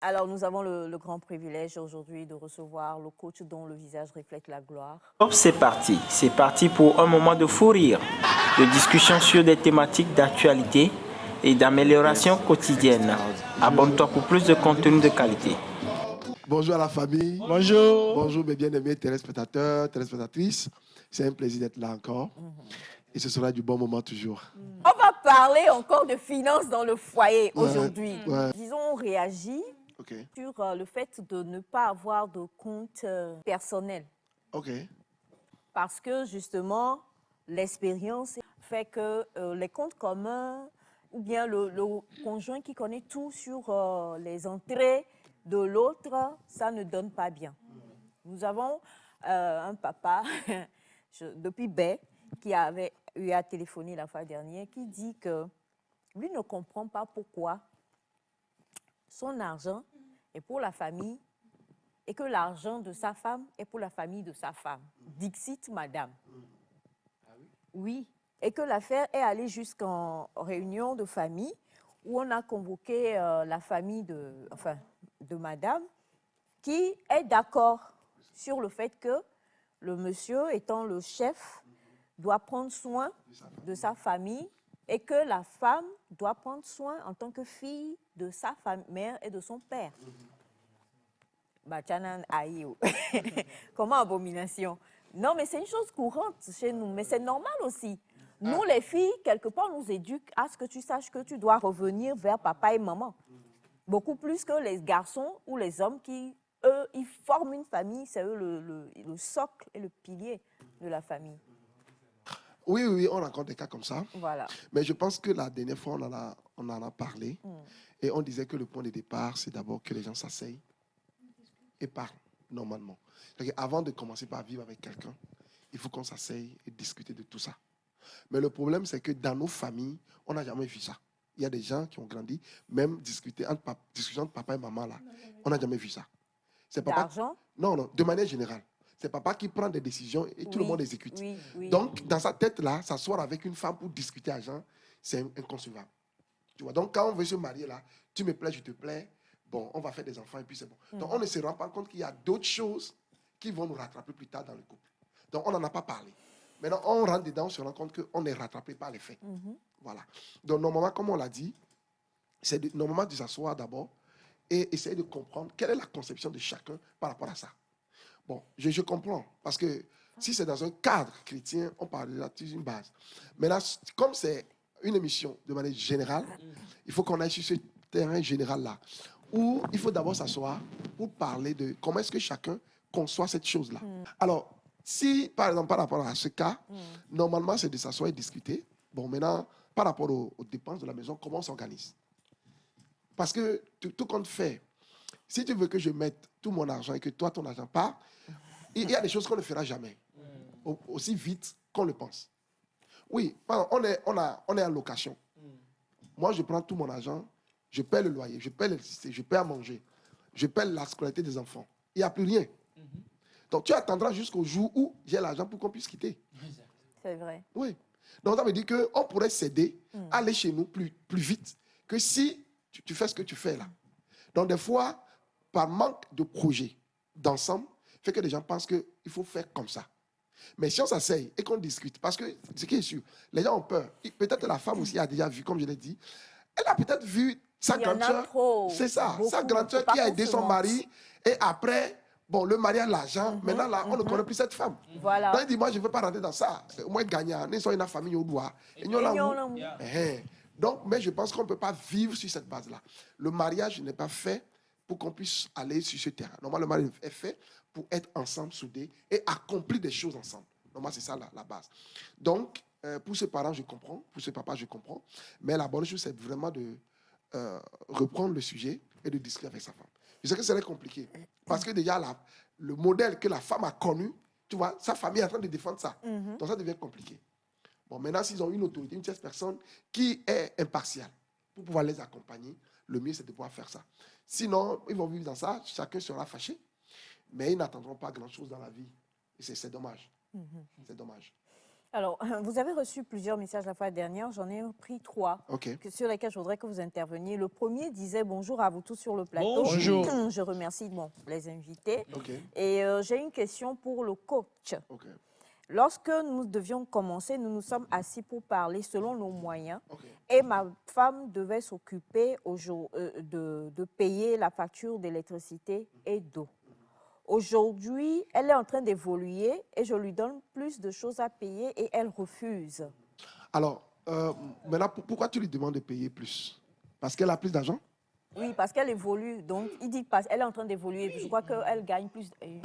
Alors, nous avons le grand privilège aujourd'hui de recevoir le coach dont le visage reflète la gloire. Hop, c'est parti pour un moment de fou rire, de discussion sur des thématiques d'actualité et d'amélioration quotidienne. Abonne-toi pour plus de contenu de qualité. Bonjour à la famille. Bonjour. Bonjour mes bien-aimés téléspectateurs, téléspectatrices. C'est un plaisir d'être là encore. Et ce sera du bon moment toujours. On va parler encore de finances dans le foyer aujourd'hui. Ouais. Disons, on réagit Ok. sur le fait de ne pas avoir de compte personnel. Ok. Parce que justement, l'expérience fait que les comptes communs ou bien le conjoint qui connaît tout sur les entrées de l'autre, ça ne donne pas bien. Nous avons un papa depuis Bay qui avait eu à téléphoner la fois dernière qui dit que lui ne comprend pas pourquoi son argent est pour la famille et que l'argent de sa femme est pour la famille de sa femme. Dixit, madame. Oui. Et que l'affaire est allée jusqu'en réunion de famille où on a convoqué la famille de madame qui est d'accord sur le fait que le monsieur, étant le chef, doit prendre soin de sa famille et que la femme doit prendre soin en tant que fille de sa mère et de son père. Comment abomination? Non, mais c'est une chose courante chez nous, mais c'est normal aussi. Nous, les filles, quelque part, nous éduquent à ce que tu saches que tu dois revenir vers papa et maman. Beaucoup plus que les garçons ou les hommes qui, eux, ils forment une famille. C'est eux le socle et le pilier de la famille. Oui, on rencontre des cas comme ça. Voilà. Mais je pense que la dernière fois, on en a parlé. Et on disait que le point de départ, c'est d'abord que les gens s'asseyent et parlent normalement. Avant de commencer par vivre avec quelqu'un, il faut qu'on s'asseye et discuter de tout ça. Mais le problème, c'est que dans nos familles, on n'a jamais vu ça. Il y a des gens qui ont grandi, même discussion entre papa et maman, là, on n'a jamais vu ça. C'est papa. D'argent? Non, de manière générale. C'est papa qui prend des décisions et tout le monde exécute. Oui. Donc, dans sa tête-là, s'asseoir avec une femme pour discuter argent, c'est inconcevable. Tu vois, donc, quand on veut se marier, là, tu me plais, je te plais, bon, on va faire des enfants et puis c'est bon. Donc, on ne se rend pas compte qu'il y a d'autres choses qui vont nous rattraper plus tard dans le couple. Donc, on n'en a pas parlé. Maintenant, on rentre dedans, on se rend compte qu'on est rattrapé par les faits. Voilà. Donc, normalement, comme on l'a dit, c'est normalement de s'asseoir d'abord et essayer de comprendre quelle est la conception de chacun par rapport à ça. Bon, je comprends, parce que si c'est dans un cadre chrétien, on parle de une base. Mais là, comme c'est une émission de manière générale, il faut qu'on aille sur ce terrain général-là, où il faut d'abord s'asseoir pour parler de comment est-ce que chacun conçoit cette chose-là. Alors, si, par exemple, par rapport à ce cas, normalement, c'est de s'asseoir et discuter. Bon, maintenant, par rapport aux dépenses de la maison, comment on s'organise? Parce que tout compte fait, si tu veux que je mette tout mon argent et que toi, ton argent part, il y a des choses qu'on ne fera jamais, aussi vite qu'on le pense. Oui, on est en location. Moi, je prends tout mon argent, je paie le loyer, je paie l'électricité, je paie à manger, je paie la scolarité des enfants. Il n'y a plus rien. Donc, tu attendras jusqu'au jour où j'ai l'argent pour qu'on puisse quitter. C'est vrai. Oui. Donc, ça veut dire qu'on pourrait s'aider, aller chez nous plus vite que si tu fais ce que tu fais là. Donc, des fois, par manque de projet, d'ensemble, fait que les gens pensent qu'il faut faire comme ça. Mais si on s'asseye et qu'on discute, parce que ce qui est sûr, les gens ont peur. Peut-être la femme aussi a déjà vu, comme je l'ai dit, elle a peut-être vu sa grande sœur. C'est ça, sa grande sœur qui a aidé son mari. Et après, bon, le mari a l'argent. Maintenant, là, on ne connaît plus cette femme. Voilà. Donc, il dit, moi, je ne veux pas rentrer dans ça. Moi, gagnant, nous sommes une famille au doigt. Donc, mais je pense qu'on ne peut pas vivre sur cette base-là. Le mariage n'est pas fait pour qu'on puisse aller sur ce terrain. Normalement, le mariage est fait pour être ensemble, soudés, et accomplir des choses ensemble. Normalement, c'est ça la base. Donc, pour ce parent, je comprends. Pour ce papa, je comprends. Mais la bonne chose, c'est vraiment de reprendre le sujet et de discuter avec sa femme. Je sais que c'est compliqué. Parce que déjà, le modèle que la femme a connu, tu vois, sa famille est en train de défendre ça. Donc, ça devient compliqué. Bon, maintenant, s'ils ont une autorité, une tierce personne qui est impartiale pour pouvoir les accompagner, le mieux, c'est de pouvoir faire ça. Sinon, ils vont vivre dans ça, chacun sera fâché, mais ils n'attendront pas grand-chose dans la vie. Et c'est dommage. C'est dommage. Alors, vous avez reçu plusieurs messages la fois dernière. J'en ai pris 3 OK. sur lesquels je voudrais que vous interveniez. Le premier disait bonjour à vous tous sur le plateau. Bonjour. Je remercie les invités. OK. Et j'ai une question pour le coach. OK. Lorsque nous devions commencer, nous nous sommes assis pour parler selon nos moyens. OK. Et ma femme devait s'occuper de payer la facture d'électricité et d'eau. Aujourd'hui, elle est en train d'évoluer et je lui donne plus de choses à payer et elle refuse. Alors, maintenant, pourquoi tu lui demandes de payer plus? Parce qu'elle a plus d'argent? Oui, parce qu'elle évolue. Donc, il dit qu'elle est en train d'évoluer. Je crois qu'elle gagne plus. Oui,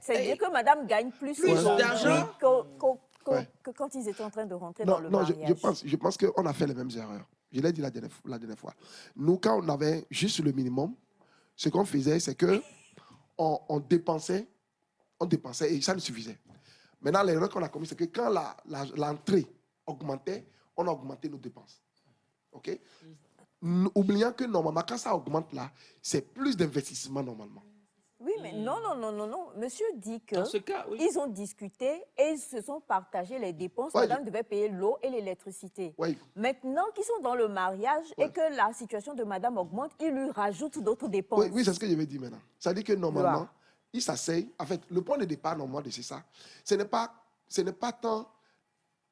c'est dire que madame gagne plus d'argent que quand ils étaient en train de rentrer Non, dans le non, mariage. je pense qu'on a fait les mêmes erreurs. Je l'ai dit la dernière fois. Nous, quand on avait juste le minimum, ce qu'on faisait, c'est que on dépensait et ça nous suffisait. Maintenant, l'erreur qu'on a commise, c'est que quand l'entrée augmentait, on a augmenté nos dépenses. OK? Oubliant que normalement, quand ça augmente là, c'est plus d'investissement normalement. Oui, mais non. Monsieur dit que Dans ce cas, oui. ils ont discuté et ils se sont partagés les dépenses. Ouais, Madame devait payer l'eau et l'électricité. Oui. Maintenant qu'ils sont dans le mariage et que la situation de madame augmente, ils lui rajoutent d'autres dépenses. Oui, c'est ce que je vais dire maintenant. Ça dit que normalement, Voilà. il s'asseye. En fait, le point de départ, normalement, c'est ça. Ce n'est pas tant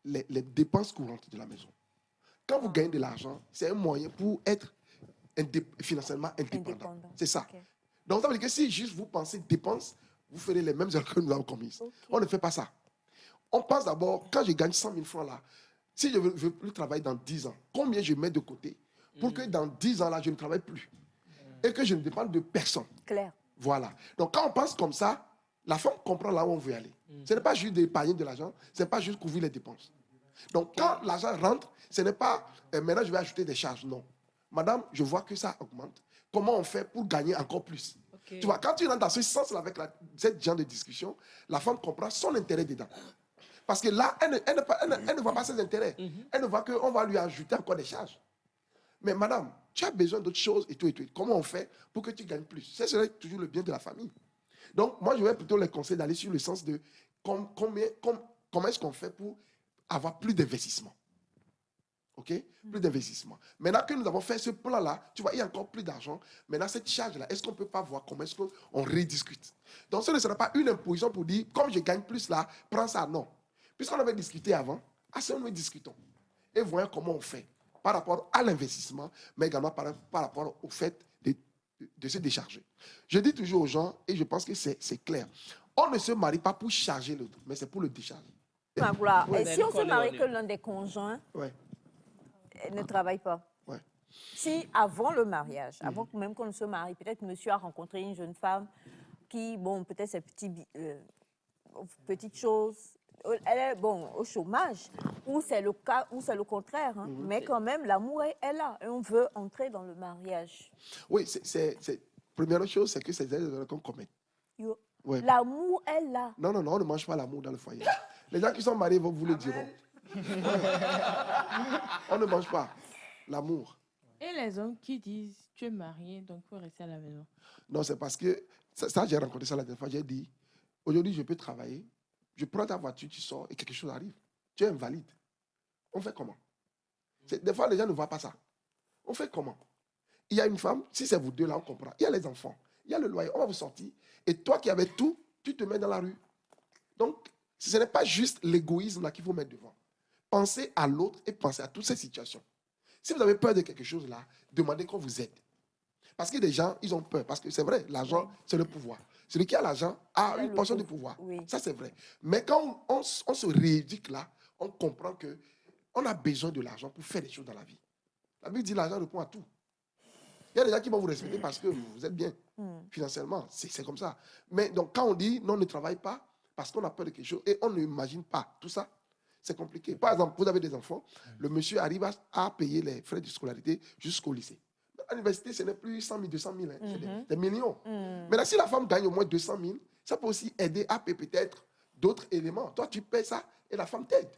les dépenses courantes de la maison. Quand vous gagnez de l'argent, c'est un moyen pour être financièrement indépendant. C'est ça. Ok. Donc, ça veut dire que si juste vous pensez dépenses, vous ferez les mêmes erreurs que nous avons commises. Ok. On ne fait pas ça. On pense d'abord, quand je gagne 100 000 francs là, si je veux plus travailler dans 10 ans, combien je mets de côté pour que dans 10 ans là, je ne travaille plus et que je ne dépende de personne. Clair. Voilà. Donc, quand on pense comme ça, la femme comprend là où on veut aller. Ce n'est pas juste d'épargner de l'argent, ce n'est pas juste couvrir les dépenses. Donc, quand l'argent rentre, ce n'est pas maintenant je vais ajouter des charges. Non. Madame, je vois que ça augmente. Comment on fait pour gagner encore plus? Tu vois, quand tu rentres dans ce sens-là avec cette genre de discussion, la femme comprend son intérêt dedans. Parce que là, elle ne voit pas ses intérêts. Elle ne voit qu'on va lui ajouter encore des charges. Mais madame, tu as besoin d'autres choses et tout et tout. Comment on fait pour que tu gagnes plus? Ce serait toujours le bien de la famille. Donc, moi, je vais plutôt les conseiller d'aller sur le sens de comment est-ce qu'on fait pour avoir plus d'investissement. OK? Plus d'investissement. Maintenant que nous avons fait ce plan-là, tu vois, il y a encore plus d'argent. Maintenant, cette charge-là, est-ce qu'on ne peut pas voir comment est-ce qu'on rediscute? Donc, ce ne sera pas une imposition pour dire, comme je gagne plus là, prends ça. Non. Puisqu'on avait discuté avant, assez nous discutons. Et voyons comment on fait par rapport à l'investissement, mais également par rapport au fait de se décharger. Je dis toujours aux gens, et je pense que c'est clair, on ne se marie pas pour charger l'autre, mais c'est pour le décharger. Magloire, Ouais, et si on se marie ouais. que l'un des conjoints Ouais. ne travaille pas? Ouais. Si avant le mariage, avant même qu'on ne se marie, peut-être monsieur a rencontré une jeune femme qui, bon, peut-être ces petites choses, elle est bon au chômage, ou c'est le cas, ou c'est le contraire, hein, mais quand même l'amour est là et on veut entrer dans le mariage. Oui, première chose, c'est que c'est des erreurs qu'on commet. Ouais. L'amour est là. Non, on ne mange pas l'amour dans le foyer. Les gens qui sont mariés vous le diront. On ne mange pas l'amour. Et les hommes qui disent, tu es marié, donc il faut rester à la maison. Non, c'est parce que, ça j'ai rencontré ça la dernière fois, j'ai dit, aujourd'hui je peux travailler, je prends ta voiture, tu sors et quelque chose arrive. Tu es invalide. On fait comment? Des fois, les gens ne voient pas ça. On fait comment? Il y a une femme, si c'est vous deux là, on comprend. Il y a les enfants, il y a le loyer, on va vous sortir. Et toi qui avais tout, tu te mets dans la rue. Donc, ce n'est pas juste l'égoïsme là qu'il faut mettre devant. Pensez à l'autre et pensez à toutes ces situations. Si vous avez peur de quelque chose là, demandez qu'on vous aide. Parce que des gens, ils ont peur. Parce que c'est vrai, l'argent, c'est le pouvoir. Celui qui a l'argent a une portion de pouvoir. Oui. Ça, c'est vrai. Mais quand on se rééduque là, on comprend qu'on a besoin de l'argent pour faire des choses dans la vie. La Bible dit l'argent répond à tout. Il y a des gens qui vont vous respecter parce que vous êtes bien financièrement. C'est comme ça. Mais donc, quand on dit non, on ne travaille pas parce qu'on a peur de quelque chose et on n'imagine pas tout ça, c'est compliqué. Par exemple, vous avez des enfants, le monsieur arrive à payer les frais de scolarité jusqu'au lycée. À l'université, ce n'est plus 100 000, 200 000, hein, c'est des millions. Maintenant, si la femme gagne au moins 200 000, ça peut aussi aider à payer peut-être d'autres éléments. Toi, tu paies ça et la femme t'aide.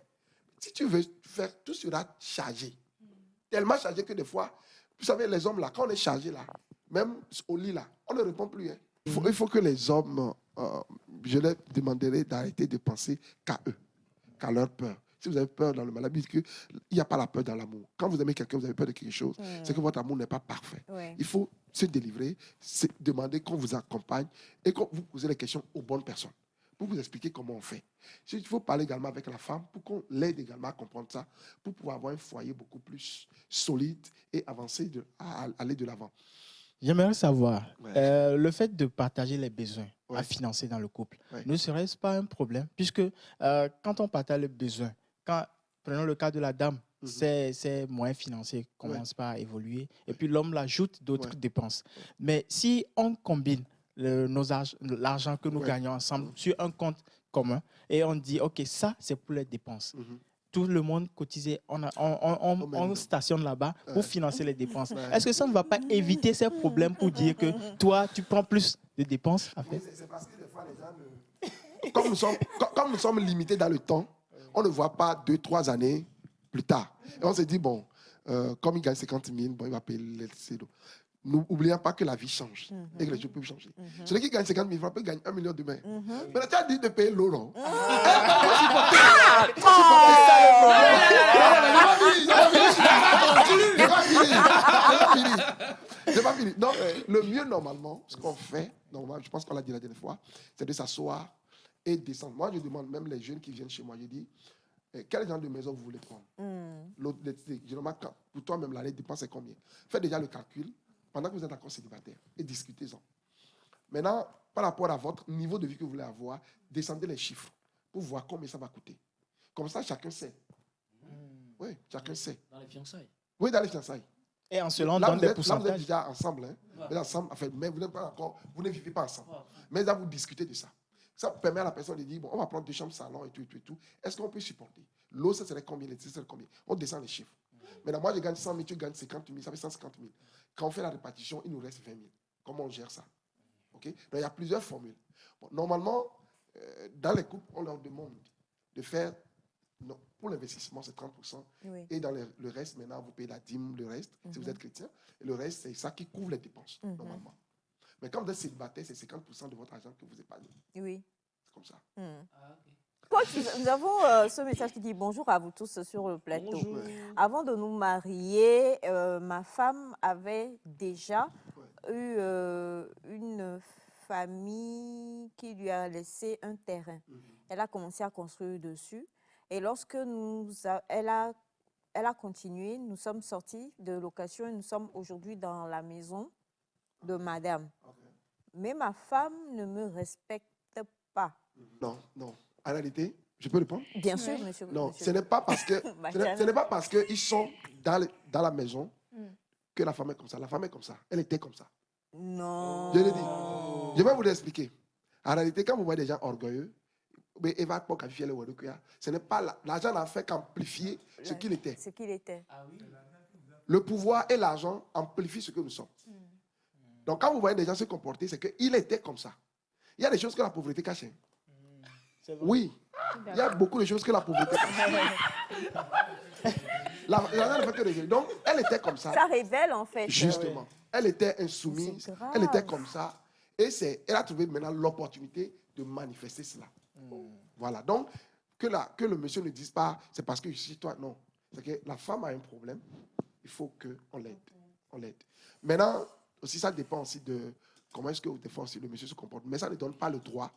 Si tu veux faire, tout sera chargé. Tellement chargé que des fois, vous savez, les hommes là, quand on est chargé là, même au lit là, on ne répond plus. Hein. Il faut que les hommes, je leur demanderai d'arrêter de penser qu'à eux, qu'à leur peur. Si vous avez peur dans le mariage, il n'y a pas la peur dans l'amour. Quand vous aimez quelqu'un, vous avez peur de quelque chose, c'est que votre amour n'est pas parfait. Oui. Il faut se délivrer, demander qu'on vous accompagne et qu'on vous pose les questions aux bonnes personnes pour vous expliquer comment on fait. Il faut parler également avec la femme pour qu'on l'aide également à comprendre ça, pour pouvoir avoir un foyer beaucoup plus solide et avancer, à aller de l'avant. J'aimerais savoir, Ouais. le fait de partager les besoins Ouais. à financer dans le couple, Ouais. ne serait-ce pas un problème? Puisque quand on partage les besoins, prenons le cas de la dame, ses moyens financiers commencent par évoluer, et puis l'homme l'ajoute d'autres dépenses. Mais si on combine l'argent que nous gagnons ensemble sur un compte commun, et on dit, OK, ça, c'est pour les dépenses. Tout le monde cotisé, on stationne là-bas pour financer les dépenses. Est-ce que ça ne va pas éviter ces problèmes pour dire que toi, tu prends plus de dépenses à faire? C'est parce que des fois, les gens, comme nous sommes limités dans le temps, on ne voit pas 2-3 années plus tard. Et on se dit, bon, comme il gagne 50 000, bon, il va payer les CEDO. N'oublions pas que la vie change et que les choses peuvent changer. Celui qui gagne 50 000 francs peut gagner 1 million demain. Mais tu as dit de payer l'eau, non? C'est pas fini. Donc, le mieux, normalement, ce qu'on fait, normalement, je pense qu'on l'a dit la dernière fois, c'est de s'asseoir et descendre. Moi, je demande même les jeunes qui viennent chez moi, je dis, quel genre de maison vous voulez prendre? Généralement, pour toi-même, l'année dépense, c'est combien? Faites déjà le calcul pendant que vous êtes encore célibataire et discutez-en. Maintenant, par rapport à votre niveau de vie que vous voulez avoir, descendez les chiffres pour voir combien ça va coûter. Comme ça, chacun sait. Oui, chacun sait. Dans les fiançailles? Oui, dans les fiançailles. Et en cela, on donne des pourcentages. Là, vous êtes déjà ensemble. Hein? Vous êtes ensemble, enfin, mais vous n'êtes pas encore, vous ne vivez pas ensemble. Mais là, vous discutez de ça. Ça permet à la personne de dire, bon, on va prendre 2 chambres, salon et tout, et tout, et tout. Est-ce qu'on peut supporter? L'eau, ça serait combien? L'électricité, ça serait combien? On descend les chiffres. Maintenant, moi, je gagne 100 000, tu gagnes 50 000, ça fait 150 000. Quand on fait la répartition, il nous reste 20 000. Comment on gère ça? Okay? Donc, il y a plusieurs formules. Bon, normalement, dans les couples, on leur demande de faire, non, pour l'investissement, c'est 30%. Oui. Et dans le reste, maintenant, vous payez la dîme, le reste, si vous êtes chrétien. Et le reste, c'est ça qui couvre les dépenses, normalement. Mais quand vous êtes célibataire, c'est 50% de votre argent que vous épargnez. Oui. C'est comme ça. Nous avons ce message qui dit bonjour à vous tous sur le plateau. Bonjour. Avant de nous marier, ma femme avait déjà eu une famille qui lui a laissé un terrain. Elle a commencé à construire dessus. Et lorsque elle a continué, nous sommes sortis de location et nous sommes aujourd'hui dans la maison de madame. Mais ma femme ne me respecte pas. Non, non. En réalité, je peux répondre? Bien sûr, monsieur. Non, monsieur. ce n'est pas parce que ce n'est pas parce qu'ils sont dans la maison que la femme est comme ça. La femme est comme ça. Elle était comme ça. Non. Je l'ai dit. Je vais vous l'expliquer. En réalité, quand vous voyez des gens orgueilleux, ce n'est pas l'argent n'a fait qu'amplifier ce qu'il était. Ce qu'il était. Ah oui. Le pouvoir et l'argent amplifient ce que nous sommes. Donc, quand vous voyez des gens se comporter, c'est qu'il était comme ça. Il y a des choses que la pauvreté cache. Oui. Il y a beaucoup de choses que la pauvreté cache. L'argent ne fait que révéler. Donc, elle était comme ça. Ça révèle, en fait. Justement. Elle était insoumise. Elle était comme ça. Et elle a trouvé maintenant l'opportunité de manifester cela. Voilà. Donc, que le monsieur ne dise pas, c'est parce que je suis toi. Non. C'est que la femme a un problème. Il faut qu'on l'aide. On l'aide. Maintenant, aussi, ça dépend aussi de comment est-ce que des fois aussi le monsieur se comporte. Mais ça ne donne pas le droit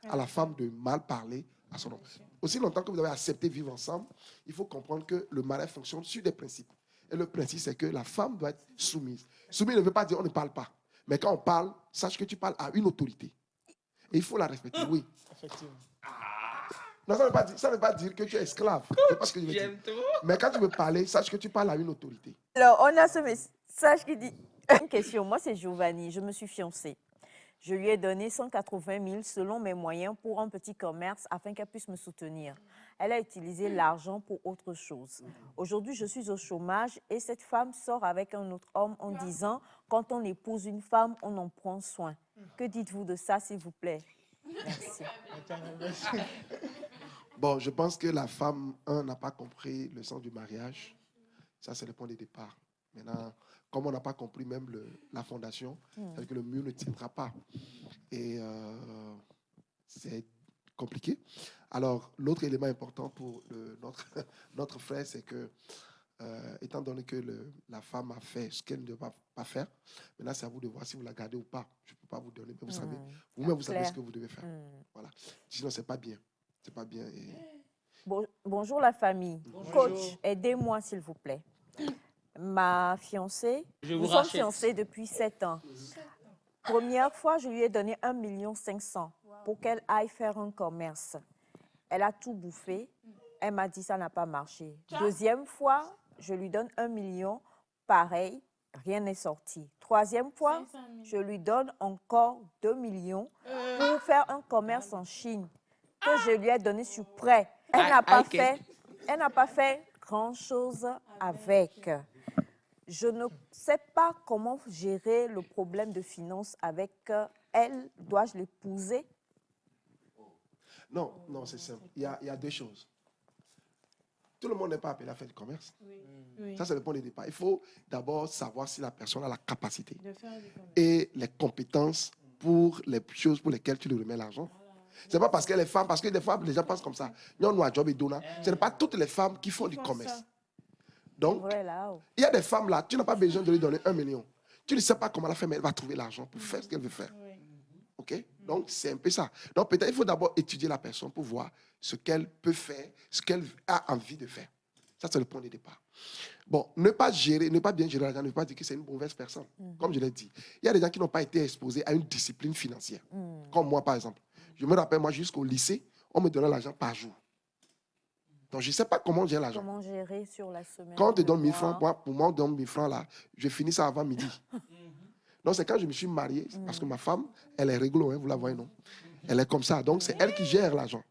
à la femme de mal parler à son homme. Aussi longtemps que vous avez accepté vivre ensemble, il faut comprendre que le mariage fonctionne sur des principes. Et le principe, c'est que la femme doit être soumise. Soumise ne veut pas dire on ne parle pas. Mais quand on parle, sache que tu parles à une autorité. Et il faut la respecter, oui. Effectivement. Non, ça ne veut pas dire que tu es esclave. C'est pas ce que je veux dire. Mais quand tu veux parler, sache que tu parles à une autorité. Alors, on a ce message qui dit... Une question, moi c'est Giovanni, je me suis fiancée. Je lui ai donné 180 000 selon mes moyens pour un petit commerce afin qu'elle puisse me soutenir. Elle a utilisé l'argent pour autre chose. Aujourd'hui, je suis au chômage et cette femme sort avec un autre homme en disant « Quand on épouse une femme, on en prend soin ». Que dites-vous de ça, s'il vous plaît? Merci. Bon, je pense que la femme, n'a pas compris le sens du mariage. Ça, c'est le point de départ. Maintenant, comme on n'a pas compris même la fondation, c'est-à-dire que le mur ne tiendra pas. Et c'est compliqué. Alors, l'autre élément important pour notre frère, c'est que, étant donné que la femme a fait ce qu'elle ne doit pas faire, maintenant, c'est à vous de voir si vous la gardez ou pas. Je ne peux pas vous donner, mais vous savez, vous-même, vous savez ce que vous devez faire. Voilà. Sinon, ce n'est pas bien. C'est pas bien. Bonjour la famille. Bonjour. Coach, aidez-moi s'il vous plaît. Ma fiancée, nous sommes fiancés depuis 7 ans. Première fois, je lui ai donné 1,5 million pour qu'elle aille faire un commerce. Elle a tout bouffé. Elle m'a dit ça n'a pas marché. Deuxième fois, je lui donne 1 million. Pareil, rien n'est sorti. Troisième fois, je lui donne encore 2 millions pour faire un commerce en Chine que je lui ai donné sur prêt. Elle n'a pas fait grand-chose avec. Je ne sais pas comment gérer le problème de finances avec elle. Dois-je l'épouser? Non, c'est simple. Il y a 2 choses. Tout le monde n'est pas appelé à faire du commerce. Oui. Ça, c'est le point de départ. Il faut d'abord savoir si la personne a la capacité et les compétences pour les choses pour lesquelles tu lui remets l'argent. Ce n'est pas parce qu'elle est femme, parce que des fois, les gens pensent comme ça. Ce n'est pas toutes les femmes qui font du commerce. Donc, il y a des femmes là, tu n'as pas besoin de lui donner 1 million. Tu ne sais pas comment la femme elle va trouver l'argent pour faire ce qu'elle veut faire. OK? Donc, c'est un peu ça. Donc, peut-être il faut d'abord étudier la personne pour voir ce qu'elle peut faire, ce qu'elle a envie de faire. Ça, c'est le point de départ. Bon, ne pas bien gérer l'argent, ne pas dire que c'est une mauvaise personne. Comme je l'ai dit, il y a des gens qui n'ont pas été exposés à une discipline financière. Comme moi, par exemple. Je me rappelle, moi, jusqu'au lycée, on me donnait l'argent par jour. Donc, je ne sais pas comment gérer l'argent. Comment gérer sur la semaine? Quand on te donne 1 000 francs, pour moi, on donne 1 000 francs, là, je finis ça avant midi. Donc, c'est quand je me suis marié, parce que ma femme, elle est réglo, hein, vous la voyez, non? Elle est comme ça. Donc, c'est elle qui gère l'argent.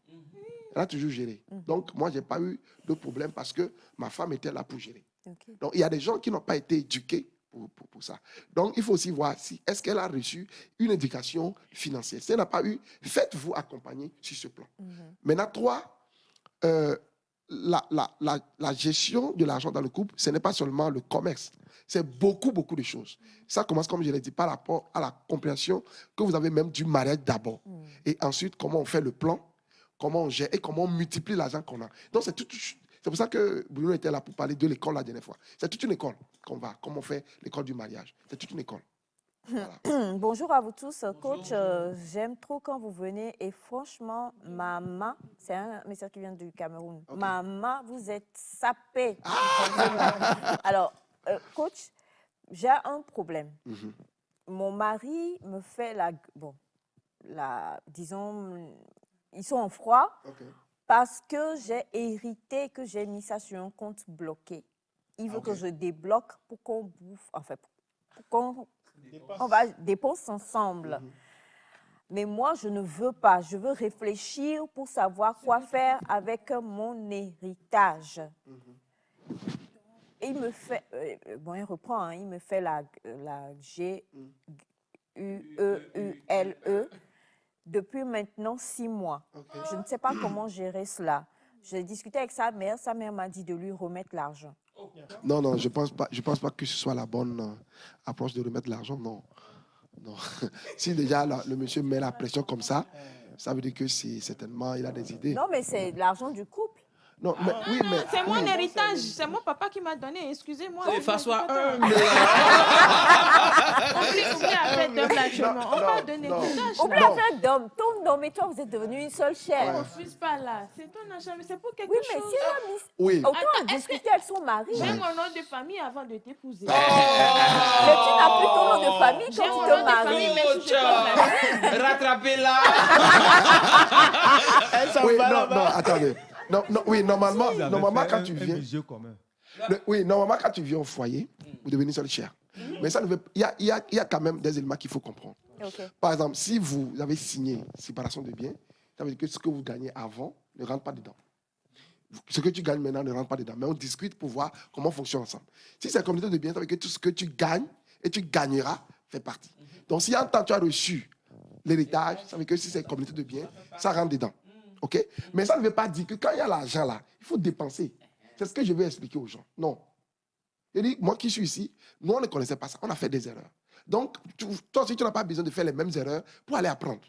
Elle a toujours géré. Donc, moi, je n'ai pas eu de problème parce que ma femme était là pour gérer. Okay. Donc, il y a des gens qui n'ont pas été éduqués pour ça. Donc, il faut aussi voir si est-ce qu'elle a reçu une éducation financière. Si elle n'a pas eu, faites-vous accompagner sur ce plan. Maintenant, 3, la gestion de l'argent dans le couple, ce n'est pas seulement le commerce. C'est beaucoup de choses. Ça commence, comme je l'ai dit, par rapport à la compréhension que vous avez même du mariage d'abord. Et ensuite, comment on fait le plan, comment on gère et comment on multiplie l'argent qu'on a. Donc, c'est pour ça que Bruno était là pour parler de l'école la dernière fois. C'est toute une école qu'on va, comment on fait l'école du mariage. C'est toute une école. Voilà. Bonjour à vous tous. Coach, j'aime trop quand vous venez et franchement, maman, c'est un message qui vient du Cameroun. Okay. Maman, vous êtes sapé. Alors, coach, j'ai un problème. Mon mari me fait disons, ils sont en froid parce que j'ai hérité, que j'ai mis ça sur un compte bloqué. Il veut que je débloque pour qu'on bouffe, enfin, pour qu'on va dépenser ensemble. Mais moi, je ne veux pas. Je veux réfléchir pour savoir quoi faire avec mon héritage. Et il me fait, il reprend, hein, il me fait la G-U-E-U-L-E depuis maintenant 6 mois. Je ne sais pas comment gérer cela. J'ai discuté avec sa mère m'a dit de lui remettre l'argent. Non, je pense pas que ce soit la bonne approche de remettre l'argent, non. Si déjà le monsieur met la pression comme ça veut dire que certainement il a des idées. Non, mais c'est l'argent du couple. Non, mais c'est mon héritage. C'est mon papa qui m'a donné. Excusez-moi. Sois humble. Oublie affaire d'homme actuellement. On va donner l'héritage. Oublie affaire d'homme. Ton homme et toi, vous êtes devenus une seule chair. Ne refuse pas là. C'est ton argent, mais c'est pour quelque chose. Oui, mais si elle a mis... Oui. Autant discuter avec son mari. J'ai mon nom de famille avant de t'épouser. Mais tu n'as plus ton nom de famille quand tu te maries. Rattrapez-la. Non, attendez. Normalement, quand tu viens... normalement, quand tu viens au foyer, vous devenez seule chair. Mais ça ne veut... Il y a quand même des éléments qu'il faut comprendre. Par exemple, si vous avez signé séparation de biens, ça veut dire que ce que vous gagnez avant ne rentre pas dedans. Ce que tu gagnes maintenant ne rentre pas dedans. Mais on discute pour voir comment on fonctionne ensemble. Si c'est une communauté de biens, ça veut dire que tout ce que tu gagnes et tu gagneras fait partie. Donc, si en temps tu as reçu l'héritage, ça veut dire que si c'est une communauté de biens, ça rentre dedans. OK? Mais ça ne veut pas dire que quand il y a l'argent là, il faut dépenser. C'est ce que je veux expliquer aux gens. Non. Je dis, moi qui suis ici, nous, on ne connaissait pas ça. On a fait des erreurs. Donc, toi aussi, tu n'as pas besoin de faire les mêmes erreurs pour aller apprendre.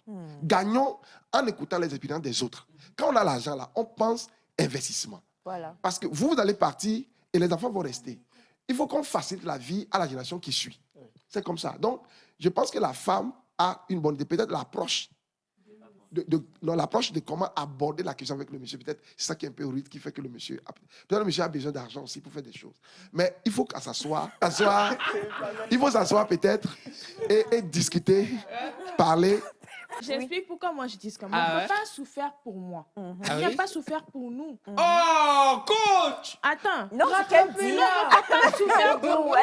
Gagnons en écoutant les expériences des autres. Quand on a l'argent là, on pense investissement. Voilà. Parce que vous allez partir et les enfants vont rester. Il faut qu'on facilite la vie à la génération qui suit. C'est comme ça. Donc, je pense que la femme a une bonne idée. Peut-être l'approche l'approche de comment aborder la question avec le monsieur. Peut-être c'est ça qui est un peu rude, qui fait que le monsieur... Peut-être le monsieur a besoin d'argent aussi pour faire des choses. Mais il faut s'asseoir. Il faut s'asseoir peut-être et discuter, parler. J'explique pourquoi moi je dis comme ça. Mon papa a souffert pour moi. Il n'a pas souffert pour nous. Oh, coach! Attends. Non, c'est qu'elle dit. Mon papa a souffert pour moi.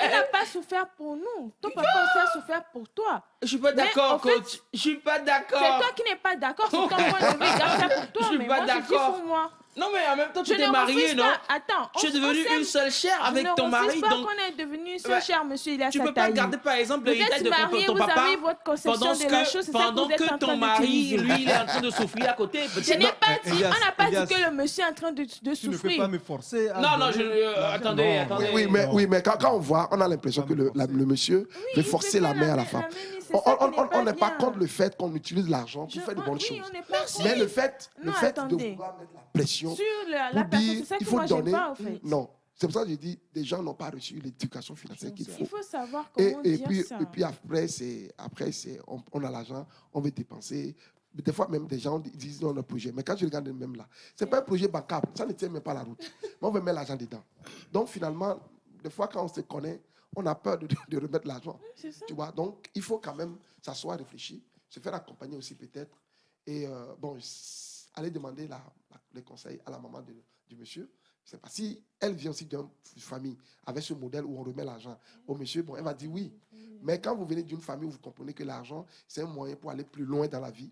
Il n'a pas souffert pour nous. Ton papa aussi a souffert pour toi. Je suis pas d'accord, coach. Je suis pas d'accord. C'est toi qui n'es pas d'accord. C'est ton point de vue. Garde ça pour toi. Je suis mais pas moi, je dis d'accord. pour moi. Non, mais en même temps, tu Je t'es ne marié, refuse non? pas. Attends. Tu es devenu une seule chair avec ton mari. Je ne refuse pas Donc, qu'on est devenu une seule chair, monsieur. Il a tu sa peux pas taille. garder, par exemple, Vous l'héritage êtes de marié, ton vous papa avez votre conception de la chose. C'est ça que pendant vous êtes en que ton train mari, d'utiliser. lui, il est en train de souffrir à côté. Je n'ai pas dit, Elias, on n'a pas Elias, dit que le monsieur est en train de Tu ne peux souffrir. pas me forcer à... Non, non, donner- attendez. Oui, mais quand on voit, on a l'impression que le monsieur veut forcer la main à la femme. On n'est pas contre le fait qu'on utilise l'argent pour faire de bonnes choses. On n'est pas contre. Mais le fait de attendez. vouloir mettre la pression Sur la pour personne, dire c'est ça il que faut moi j'aime donner. pas, en fait. Non, c'est pour ça que j'ai dit des gens n'ont pas reçu l'éducation financière qu'il faut. Il faut savoir comment Et dire puis, ça. et puis après, on a l'argent, on veut dépenser. Des fois, même des gens disent non, le projet. Mais quand je regarde même là, ce n'est pas un projet bancable. Ça ne tient même pas la route. Mais on veut mettre l'argent dedans. Donc, finalement, des fois, quand on se connaît, on a peur de remettre l'argent. C'est ça. Tu vois? Donc, il faut quand même s'asseoir, réfléchir, se faire accompagner aussi peut-être. Et aller demander les conseils à la maman du monsieur. Je sais pas si elle vient aussi d'une famille avec ce modèle où on remet l'argent au monsieur, bon, elle va dire oui. Mais quand vous venez d'une famille où vous comprenez que l'argent, c'est un moyen pour aller plus loin dans la vie,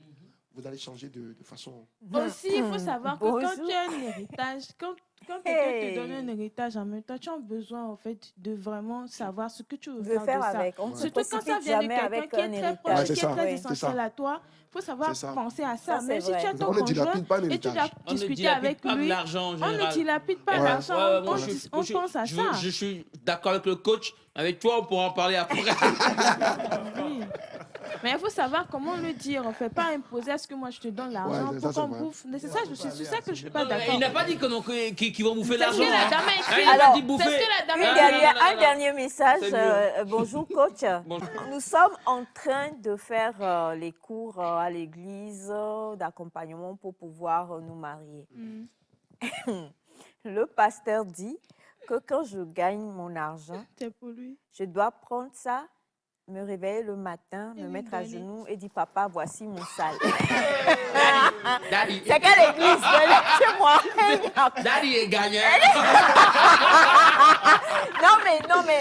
vous allez changer de façon. Aussi, il faut savoir que quand tu as un héritage, quand quelqu'un te donne un héritage en même temps, tu as besoin en fait de vraiment savoir ce que tu veux faire de ça. avec. On ne se Surtout quand ça précipite vient de jamais quelqu'un avec qui est un très héritage. proche, Ouais, qui est c'est ça. très Oui, essentiel c'est ça. à toi. Il faut savoir C'est ça. penser à Ça, ça. Même c'est si tu as vrai. ton On ne dilapide conjoint pas un et tu héritage. On ne discuter dilapide avec pas de lui, l'argent en on général. ne dilapide pas Ouais. l'argent. Moi, On pense à ça. Je suis d'accord avec le coach. Avec toi, on pourra en parler après. Oui. Mais il faut savoir comment le dire. On ne fait pas imposer à ce que moi je te donne l'argent Ouais, pour ça, qu'on c'est vrai. bouffe. C'est ça, c'est ça que je ne suis pas d'accord. Il n'a pas dit qu'ils vont bouffer C'est ce l'argent. que la hein. dame a Ah, écrit. il n'a pas Alors, dit bouffer. c'est ce que la dame a Ah, écrit. Un dernier message. C'est mieux. Bonjour, coach. Bonjour. Nous sommes en train de faire les cours à l'église d'accompagnement pour pouvoir nous marier. Le pasteur dit que quand je gagne mon argent, C'est pour lui. je dois prendre ça, me réveiller le matin, Et me lui mettre à donner. genoux et dire, papa, voici mon salaire. Daddy, C'est quelle église? Laissez-moi. Daddy est gagnant. Non, mais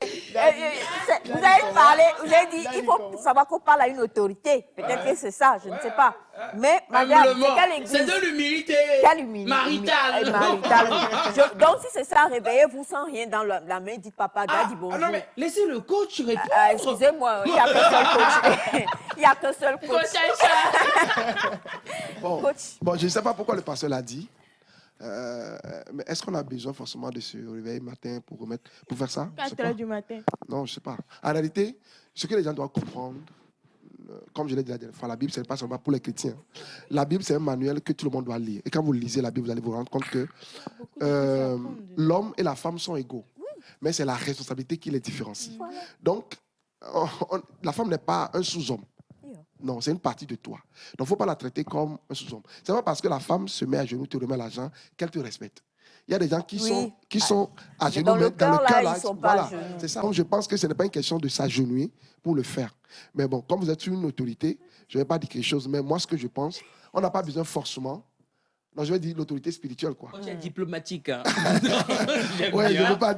vous avez parlé, vous avez dit, il faut savoir qu'on parle à une autorité. Peut-être que c'est ça, je ne sais pas. Mais, madame, Humblement. c'est quelle église? C'est de l'humilité. Quelle humilité? Maritale. Maritale. Donc, si c'est ça, réveillez-vous sans rien dans la main, dites papa, daddy, bonjour. non, mais laissez le coach répondre. Excusez-moi, il n'y a qu'un seul coach. Il n'y a qu'un seul coach. Coach Aïcha. Bon, Coach. je ne sais pas pourquoi le pasteur l'a dit. Mais est-ce qu'on a besoin forcément de se réveiller le matin pour faire ça? Je sais 4 pas. heures du matin. Non, je ne sais pas. En réalité, ce que les gens doivent comprendre, comme je l'ai dit la dernière fois, la Bible, ce n'est pas seulement pour les chrétiens. La Bible, c'est un manuel que tout le monde doit lire. Et quand vous lisez la Bible, vous allez vous rendre compte que l'homme et la femme sont égaux. Mais c'est la responsabilité qui les différencie. Donc, la femme n'est pas un sous-homme. Non, c'est une partie de toi. Donc, il ne faut pas la traiter comme un sous-homme. C'est pas parce que la femme se met à genoux, te remet l'argent, qu'elle te respecte. Il y a des gens qui sont à genoux, dans le mais dans le cœur, cœur, là, là, ils sont pas voilà. à genoux. C'est ça. Donc, je pense que ce n'est pas une question de s'agenouiller pour le faire. Mais bon, comme vous êtes une autorité, je ne vais pas dire quelque chose, mais moi, ce que je pense, on n'a pas besoin forcément. Non, je vais dire l'autorité spirituelle, quoi. C'est diplomatique. Hein. J'aime Ouais, je bien. ne veux pas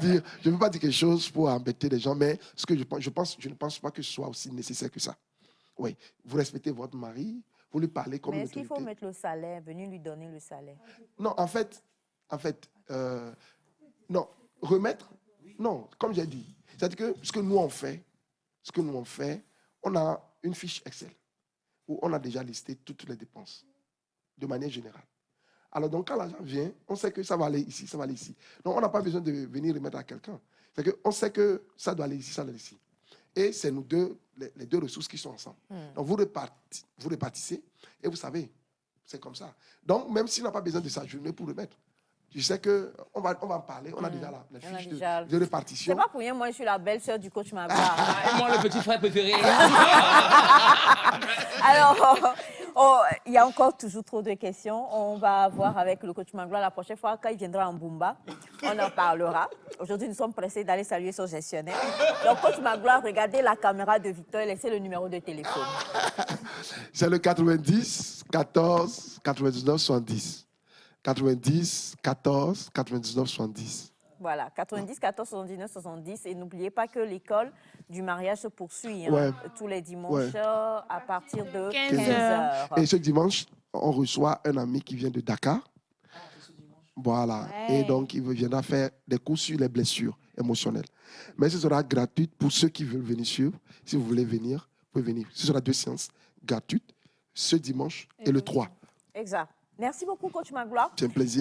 dire quelque chose pour embêter les gens, mais ce que je ne pense pas que ce soit aussi nécessaire que ça. Oui, vous respectez votre mari, vous lui parlez comme Mais une est-ce qu'il autorité. faut mettre le salaire, venir lui donner le salaire? Non, en fait, non, remettre, non, comme j'ai dit. C'est-à-dire que ce que nous on fait, on a une fiche Excel où on a déjà listé toutes les dépenses, de manière générale. Alors, donc, quand l'argent vient, on sait que ça va aller ici, ça va aller ici. Donc, on n'a pas besoin de venir remettre à quelqu'un. C'est qu'on sait que ça doit aller ici, ça doit aller ici. Et c'est nous deux, les deux ressources qui sont ensemble. Donc, vous répartissez et vous savez, c'est comme ça. Donc, même s'il n'a pas besoin de sa journée pour le mettre, tu sais qu'on va en parler. On a déjà la fiche de répartition. C'est pas pour rien, moi, je suis la belle-sœur du coach Magloire. Et moi, le petit frère préféré. Alors, il y a encore toujours trop de questions. On va voir avec le coach Magloire la prochaine fois, quand il viendra en Bumba. On en parlera. Aujourd'hui, nous sommes pressés d'aller saluer son gestionnaire. Donc, coach Magloire, regardez la caméra de Victor et laissez le numéro de téléphone. C'est le 90 14 99 70. 90 14 99 70. Voilà, 90 14 79 70. Et n'oubliez pas que l'école du mariage se poursuit tous les dimanches à partir de 15h. Et ce dimanche, on reçoit un ami qui vient de Dakar. Voilà. Et donc, il viendra faire des cours sur les blessures émotionnelles. Mais ce sera gratuit pour ceux qui veulent venir suivre. Si vous voulez venir, vous pouvez venir. Ce sera 2 séances gratuites ce dimanche et le 3. Exact. Merci beaucoup, coach Magloire. C'est un plaisir.